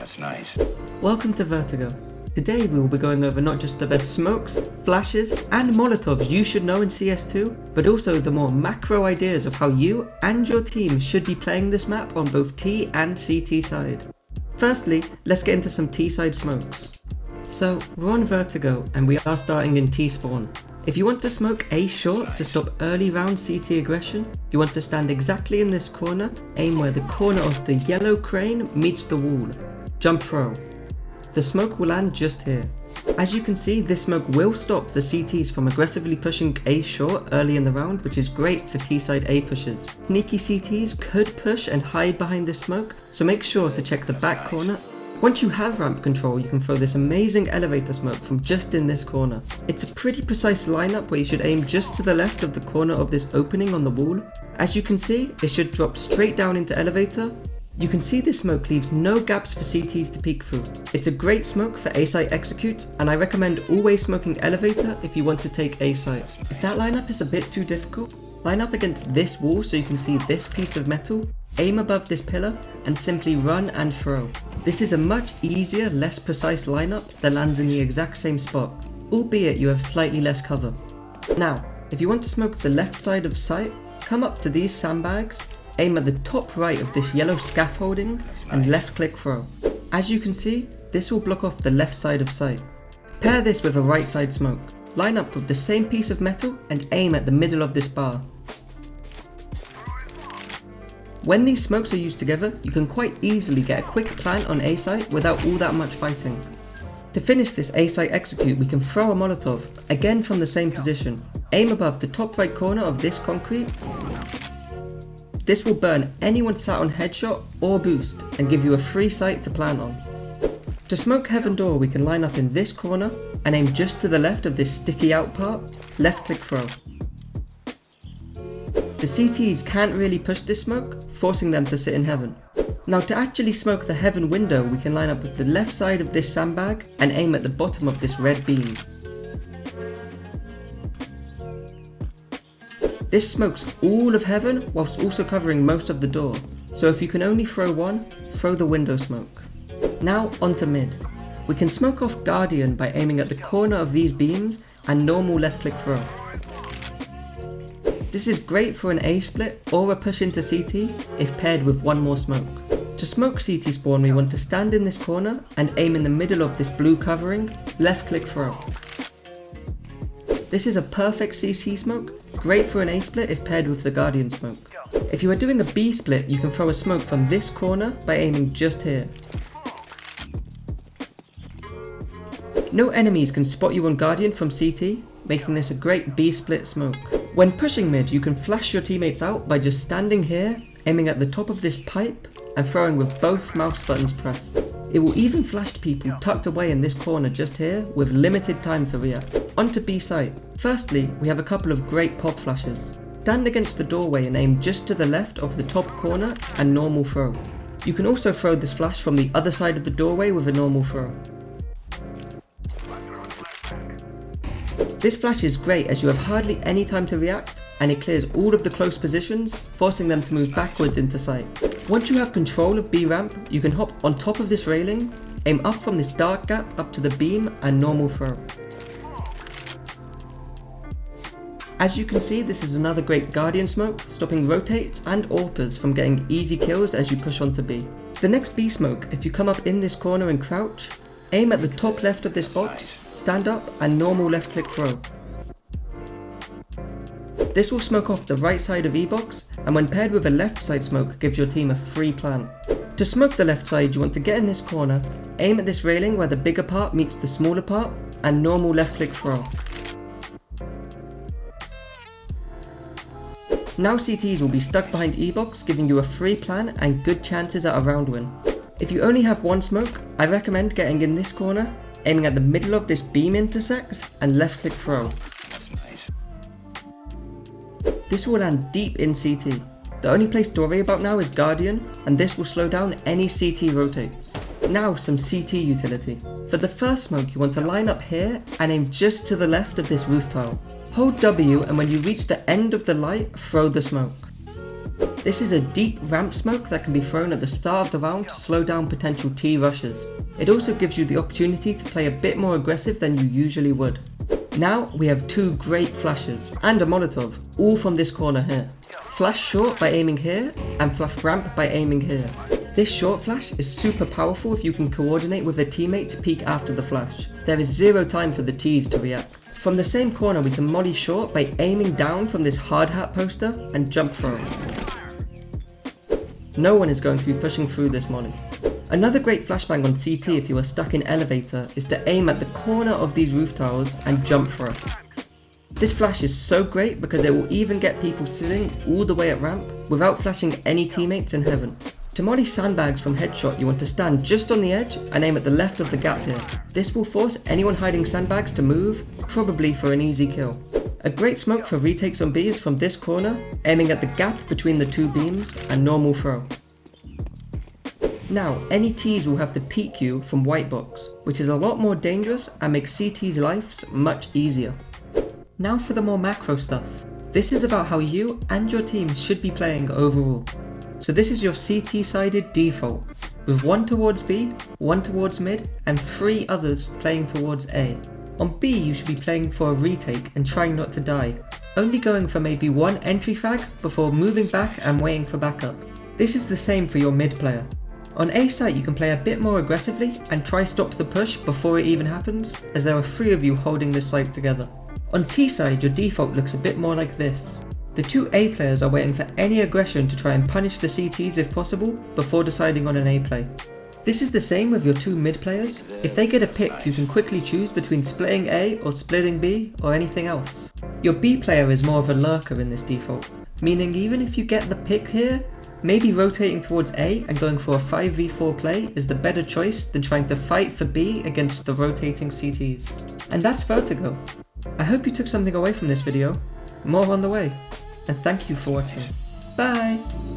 That's nice. Welcome to Vertigo. Today we will be going over not just the best smokes, flashes and molotovs you should know in CS2, but also the more macro ideas of how you and your team should be playing this map on both T and CT side. Firstly, let's get into some T side smokes. So we're on Vertigo and we are starting in T spawn. If you want to smoke A short to stop early round CT aggression, you want to stand exactly in this corner, aim where the corner of the yellow crane meets the wall. Jump throw. The smoke will land just here. As you can see, this smoke will stop the CTs from aggressively pushing A short early in the round, which is great for T-side A pushes. Sneaky CTs could push and hide behind this smoke, so make sure to check the back corner. Once you have ramp control, you can throw this amazing elevator smoke from just in this corner. It's a pretty precise lineup where you should aim just to the left of the corner of this opening on the wall. As you can see, it should drop straight down into elevator. You can see this smoke leaves no gaps for CTs to peek through. It's a great smoke for A site executes, and I recommend always smoking elevator if you want to take A site. If that lineup is a bit too difficult, line up against this wall so you can see this piece of metal, aim above this pillar, and simply run and throw. This is a much easier, less precise lineup that lands in the exact same spot, albeit you have slightly less cover. Now, if you want to smoke the left side of site, come up to these sandbags, aim at the top right of this yellow scaffolding and left click throw. As you can see, this will block off the left side of sight. Pair this with a right side smoke. Line up with the same piece of metal and aim at the middle of this bar. When these smokes are used together, you can quite easily get a quick plant on A site without all that much fighting. To finish this A site execute, we can throw a Molotov, again from the same position. Aim above the top right corner of this concrete. This will burn anyone sat on headshot or boost and give you a free site to plant on. To smoke heaven door, we can line up in this corner and aim just to the left of this sticky out part, left click throw. The CTs can't really push this smoke, forcing them to sit in heaven. Now to actually smoke the heaven window, we can line up with the left side of this sandbag and aim at the bottom of this red beam. This smokes all of heaven whilst also covering most of the door, so if you can only throw one, throw the window smoke. Now onto mid. We can smoke off Guardian by aiming at the corner of these beams and normal left click throw. This is great for an A split or a push into CT if paired with one more smoke. To smoke CT spawn, we want to stand in this corner and aim in the middle of this blue covering, left click throw. This is a perfect CT smoke, great for an A split if paired with the Guardian smoke. If you are doing a B split, you can throw a smoke from this corner by aiming just here. No enemies can spot you on Guardian from CT, making this a great B split smoke. When pushing mid, you can flash your teammates out by just standing here, aiming at the top of this pipe, and throwing with both mouse buttons pressed. It will even flash people tucked away in this corner just here with limited time to react. Onto B site. Firstly, we have a couple of great pop flashes. Stand against the doorway and aim just to the left of the top corner and normal throw. You can also throw this flash from the other side of the doorway with a normal throw. This flash is great as you have hardly any time to react and it clears all of the close positions, forcing them to move backwards into sight. Once you have control of B ramp, you can hop on top of this railing, aim up from this dark gap up to the beam and normal throw. As you can see, this is another great Guardian smoke, stopping rotates and AWPers from getting easy kills as you push onto B. The next B smoke, if you come up in this corner and crouch, aim at the top left of this box, stand up and normal left click throw. This will smoke off the right side of E-box, and when paired with a left side smoke gives your team a free plant. To smoke the left side, you want to get in this corner, aim at this railing where the bigger part meets the smaller part, and normal left click throw. Now CTs will be stuck behind E-box, giving you a free plan and good chances at a round win. If you only have one smoke, I recommend getting in this corner, aiming at the middle of this beam intersect, and left click throw. This will land deep in CT. The only place to worry about now is Guardian, and this will slow down any CT rotates. Now some CT utility. For the first smoke, you want to line up here and aim just to the left of this roof tile. Hold W, and when you reach the end of the light, throw the smoke. This is a deep ramp smoke that can be thrown at the start of the round to slow down potential T rushes. It also gives you the opportunity to play a bit more aggressive than you usually would. Now we have two great flashes and a Molotov, all from this corner here. Flash short by aiming here and flash ramp by aiming here. This short flash is super powerful if you can coordinate with a teammate to peek after the flash. There is zero time for the T's to react. From the same corner we can molly short by aiming down from this hard hat poster and jump throw. No one is going to be pushing through this molly. Another great flashbang on CT if you are stuck in elevator is to aim at the corner of these roof towers and jump throw. This flash is so great because it will even get people sitting all the way at ramp without flashing any teammates in heaven. To molly sandbags from headshot, you want to stand just on the edge and aim at the left of the gap here. This will force anyone hiding sandbags to move, probably for an easy kill. A great smoke for retakes on B is from this corner, aiming at the gap between the two beams and normal throw. Now, any T's will have to peek you from white box, which is a lot more dangerous and makes CT's lives much easier. Now for the more macro stuff. This is about how you and your team should be playing overall. So this is your CT-sided default, with 1 towards B, 1 towards mid, and 3 others playing towards A. On B you should be playing for a retake and trying not to die, only going for maybe 1 entry frag before moving back and waiting for backup. This is the same for your mid player. On A site you can play a bit more aggressively and try stop the push before it even happens, as there are 3 of you holding this site together. On T side your default looks a bit more like this. The 2 A players are waiting for any aggression to try and punish the CTs if possible before deciding on an A play. This is the same with your 2 mid players. If they get a pick you can quickly choose between splitting A or splitting B or anything else. Your B player is more of a lurker in this default, meaning even if you get the pick here, maybe rotating towards A and going for a 5v4 play is the better choice than trying to fight for B against the rotating CTs. And that's Vertigo. I hope you took something away from this video. More on the way. And thank you for watching. Bye!